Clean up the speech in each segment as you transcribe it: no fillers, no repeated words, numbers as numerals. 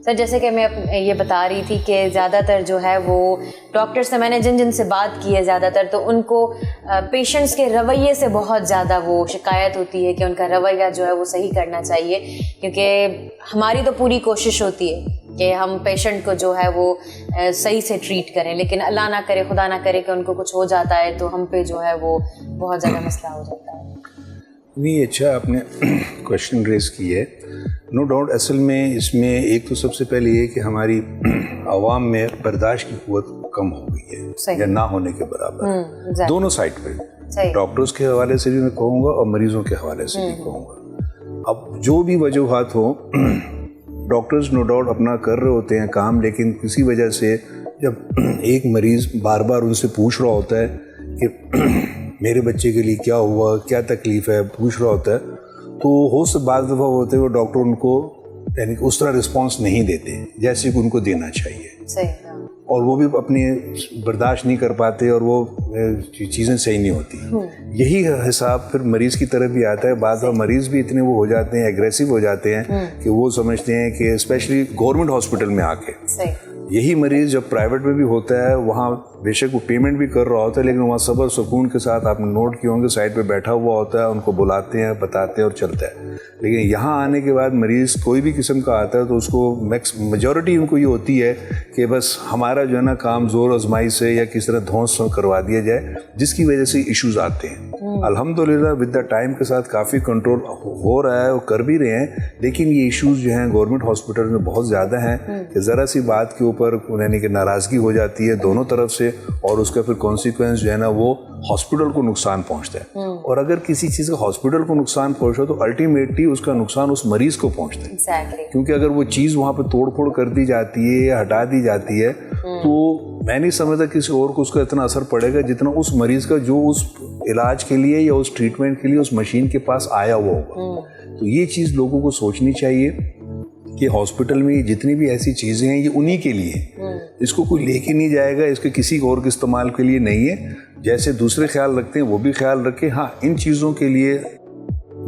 Sir जैसे कि मैं ये बता रही थी कि ज़्यादातर जो है वो डॉक्टर से मैंने जिन से बात की है ज़्यादातर, तो उनको पेशेंट्स के रवैये से बहुत ज़्यादा वो शिकायत होती है कि उनका रवैया जो है वो सही करना चाहिए, क्योंकि हमारी तो पूरी कोशिश होती है कि हम पेशेंट को जो है वो सही से ट्रीट करें, लेकिन अल्लाह ना करे, खुदा ना करे कि उनको कुछ हो जाता है तो हम पे जो है वो बहुत ज़्यादा मसला हो जाता है। नहीं, अच्छा आपने क्वेश्चन रेस की है। नो डाउट असल में इसमें एक तो सबसे पहले ये कि हमारी आवाम में बर्दाश्त की कुव्वत कम हो गई है या ना होने के बराबर, दोनों साइड पे, डॉक्टर्स के हवाले से भी मैं कहूँगा और मरीजों के हवाले से भी कहूँगा। अब जो भी वजूहात हो, डॉक्टर्स नो डाउट अपना कर रहे होते हैं काम, लेकिन किसी वजह से जब एक मरीज़ बार बार उनसे पूछ रहा होता है कि मेरे बच्चे के लिए क्या हुआ, क्या तकलीफ़ है, पूछ रहा होता है, तो हो से बाज़ दफ़ा होते हुए डॉक्टर उनको यानी उस तरह रिस्पांस नहीं देते जैसे कि उनको देना चाहिए। सही। और वो भी अपनी बर्दाश्त नहीं कर पाते और वो चीज़ें सही नहीं होती। यही हिसाब फिर मरीज़ की तरफ भी आता है। बाद में मरीज़ भी इतने वो हो जाते हैं, एग्रेसिव हो जाते हैं कि वो समझते हैं कि स्पेशली गवर्नमेंट हॉस्पिटल में आके, यही मरीज़ जब प्राइवेट में भी होता है, वहाँ बेशक वो पेमेंट भी कर रहा होता है, लेकिन वहाँ सब्र सुकून के साथ आपने नोट किए होंगे साइड पे बैठा हुआ होता है, उनको बुलाते हैं, बताते हैं और चलता है। लेकिन यहाँ आने के बाद मरीज़ कोई भी किस्म का आता है तो उसको मेजॉरिटी उनको ये होती है कि बस हमारा जो है ना काम जोर आजमाई से या किसी तरह ध्वंस करवा दिया जाए, जिसकी वजह से इश्यूज आते हैं। अल्हम्दुलिल्लाह विद द टाइम के साथ काफ़ी कंट्रोल हो रहा है और कर भी रहे हैं, लेकिन ये इश्यूज जो हैं गवर्नमेंट हॉस्पिटल में बहुत ज़्यादा हैं कि ज़रा सी बात के ऊपर यानी कि नाराज़गी हो जाती है दोनों तरफ से, और उसका फिर कॉन्सिक्वेंस जो है ना वो हॉस्पिटल को नुकसान पहुंचता है। और अगर किसी चीज़ का हॉस्पिटल को नुकसान पहुंचा तो अल्टीमेटली उसका नुकसान उस मरीज को पहुंचता है। क्योंकि अगर वो चीज़ वहाँ पे तोड़ फोड़ कर दी जाती है या हटा दी जाती है तो मैं नहीं समझता किसी और को उसका इतना असर पड़ेगा जितना उस मरीज का जो उस इलाज के लिए या उस ट्रीटमेंट के लिए उस मशीन के पास आया हुआ होगा। तो ये चीज़ लोगों को सोचनी चाहिए कि हॉस्पिटल में जितनी भी ऐसी चीज़ें हैं ये उन्हीं के लिए है, इसको कोई लेके नहीं जाएगा, इसके किसी और के इस्तेमाल के लिए नहीं है। जैसे दूसरे ख्याल रखते हैं वो भी ख्याल रखें। हाँ, इन चीज़ों के लिए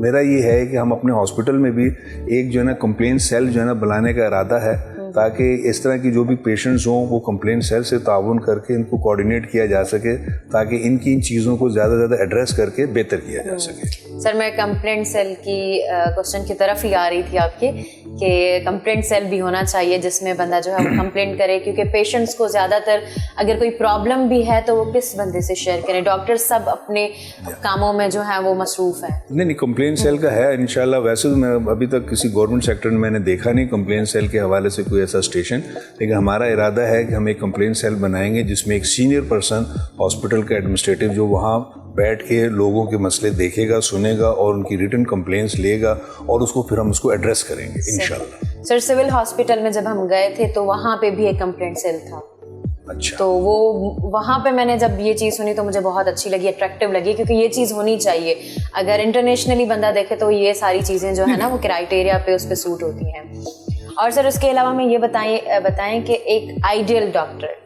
मेरा ये है कि हम अपने हॉस्पिटल में भी एक जो है ना कंप्लेंट सेल जो है ना बनाने का इरादा है, ताकि इस तरह की जो भी पेशेंट्स हों वो कंप्लेंट सेल से ताउन करके इनको कोऑर्डिनेट किया जा सके, ताकि इनकी इन चीज़ों को ज़्यादा से ज़्यादा एड्रेस करके बेहतर किया जा सके। सर मैं कंप्लेंट सेल की क्वेश्चन की तरफ ही आ रही थी आपके कि कंप्लेंट सेल भी होना चाहिए जिसमें बंदा जो है वो कंप्लेंट करे, क्योंकि पेशेंट्स को ज़्यादातर अगर कोई प्रॉब्लम भी है तो वो किस बंदे से शेयर करें। डॉक्टर सब अपने कामों में जो है वो मसरूफ़ है। नहीं, कंप्लेंट सेल का है इंशाल्लाह। वैसे तो मैं अभी तक किसी गवर्नमेंट सेक्टर में मैंने देखा नहीं कंप्लेंट सेल के हवाले से कोई ऐसा स्टेशन, लेकिन हमारा इरादा है कि हम एक कंप्लेंट सेल बनाएंगे जिसमें एक सीनियर पर्सन हॉस्पिटल का एडमिनिस्ट्रेटिव जो वहाँ बैठ के लोगों के मसले देखेगा, सुनेगा और उनकी रिटन कंप्लेंट्स लेगा और उसको फिर हम उसको एड्रेस करेंगे इंशाल्लाह। सर सिविल हॉस्पिटल में जब हम गए थे तो वहाँ पे भी एक कंप्लेंट सेल था। अच्छा। तो वो वहाँ पे मैंने जब ये चीज़ सुनी तो मुझे बहुत अच्छी लगी, अट्रैक्टिव लगी, क्योंकि ये चीज़ होनी चाहिए। अगर इंटरनेशनली बंदा देखे तो ये सारी चीज़ें जो है ना वो क्राइटेरिया पे उस पर सूट होती हैं। और सर उसके अलावा मैं ये बताएं कि एक आइडियल डॉक्टर,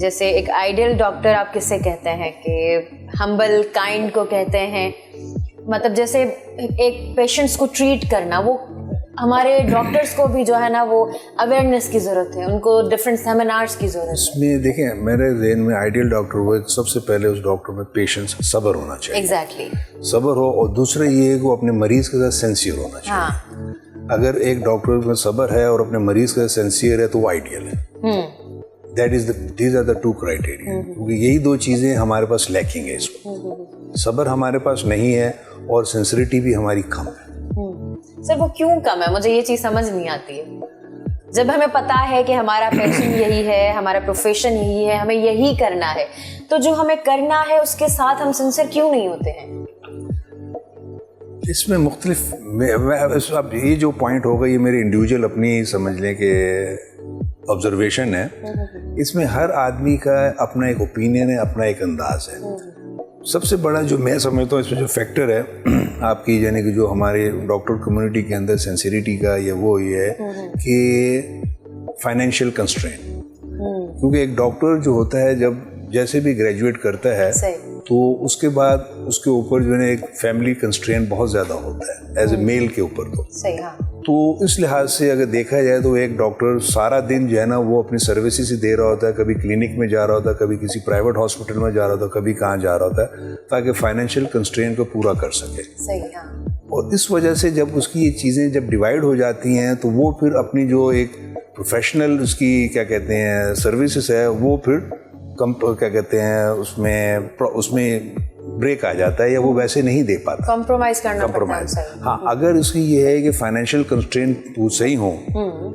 जैसे एक आइडियल डॉक्टर आप किससे कहते हैं? कि हम्बल काइंड को कहते हैं, मतलब जैसे एक पेशेंट्स को ट्रीट करना, वो हमारे डॉक्टर्स को भी जो है ना वो अवेयरनेस की ज़रूरत है, उनको डिफरेंट सेमिनार्स की ज़रूरत है। इसमें देखें मेरे ज़हन में आइडियल डॉक्टर वो सबसे पहले उस डॉक्टर में पेशेंस सब्र होना चाहिए। एग्जैक्टली। सब्र हो, और दूसरा ये है कि वो अपने मरीज़ के साथ सिंसियर होना चाहिए। हाँ। अगर एक डॉक्टर में सब्र है और अपने मरीज़ के साथ सिंसियर है तो वो आइडियल है। These are the two criteria, क्योंकि यही दो चीज़ें हमारे पास लैकिंग है इसमें। सब्र हमारे पास नहीं है और सिंसियरिटी भी हमारी कम है। सर वो क्यों कम है? मुझे ये चीज़ समझ नहीं आती है। जब हमें पता है कि हमारा पैशन यही है, हमारा प्रोफेशन यही है, हमें यही करना है, तो जो हमें करना है उसके साथ हम सिंसियर क्यों नहीं होते हैं? इसमें मुख्तलिफ अब ये जो पॉइंट होगा ये मेरी इंडिविजुअल अपनी समझ लें कि ऑब्जर्वेशन है। इसमें हर आदमी का अपना एक ओपिनियन है, अपना एक अंदाज है। सबसे बड़ा जो मैं समझता हूँ इसमें जो फैक्टर है आपकी, यानी कि जो हमारे डॉक्टर कम्युनिटी के अंदर सेंसिटिविटी का, ये वो ये है कि फाइनेंशियल कंस्ट्रेंट। क्योंकि एक डॉक्टर जो होता है जब जैसे भी ग्रेजुएट करता है तो उसके बाद उसके ऊपर जो है एक फैमिली कंस्ट्रेंट बहुत ज़्यादा होता है एज ए मेल के ऊपर। तो तो इस लिहाज से अगर देखा जाए तो एक डॉक्टर सारा दिन जो है ना वो अपनी सर्विसेज ही दे रहा होता है, कभी क्लिनिक में जा रहा होता है, कभी किसी प्राइवेट हॉस्पिटल में जा रहा होता है, कभी कहाँ जा रहा होता है, ताकि फाइनेंशियल कंस्ट्रेंट को पूरा कर सके। सही, हाँ। और इस वजह से जब उसकी ये चीज़ें जब डिवाइड हो जाती हैं तो वो फिर अपनी जो एक प्रोफेशनल उसकी क्या कहते हैं सर्विसेज है वो फिर क्या कहते हैं उसमें ब्रेक आ जाता है, या वो वैसे नहीं दे पाता, कॉम्प्रोमाइज करना पड़ता है। हाँ, अगर उसकी ये है कि फाइनेंशियल कंस्ट्रेंट सही हो,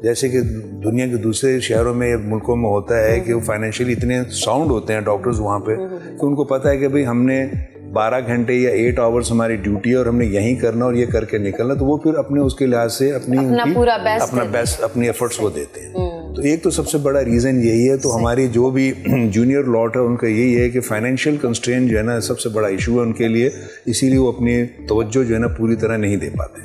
जैसे कि दुनिया के दूसरे शहरों में मुल्कों में होता है कि वो फाइनेंशियली इतने साउंड होते हैं डॉक्टर्स वहाँ पे कि उनको पता है कि भाई हमने 12 घंटे या 8 आवर्स हमारी ड्यूटी है और हमने यहीं करना और ये करके निकलना, तो वो फिर अपने उसके लिहाज से अपना बेस्ट अपनी एफर्ट्स वो देते हैं। तो एक तो सबसे बड़ा रीज़न यही है। तो हमारी जो भी जूनियर लॉट है उनका यही है कि फाइनेंशियल कंस्ट्रेंट जो है ना सबसे बड़ा इशू है उनके लिए, इसीलिए वो अपनी तवज्जो जो है ना पूरी तरह नहीं दे पाते।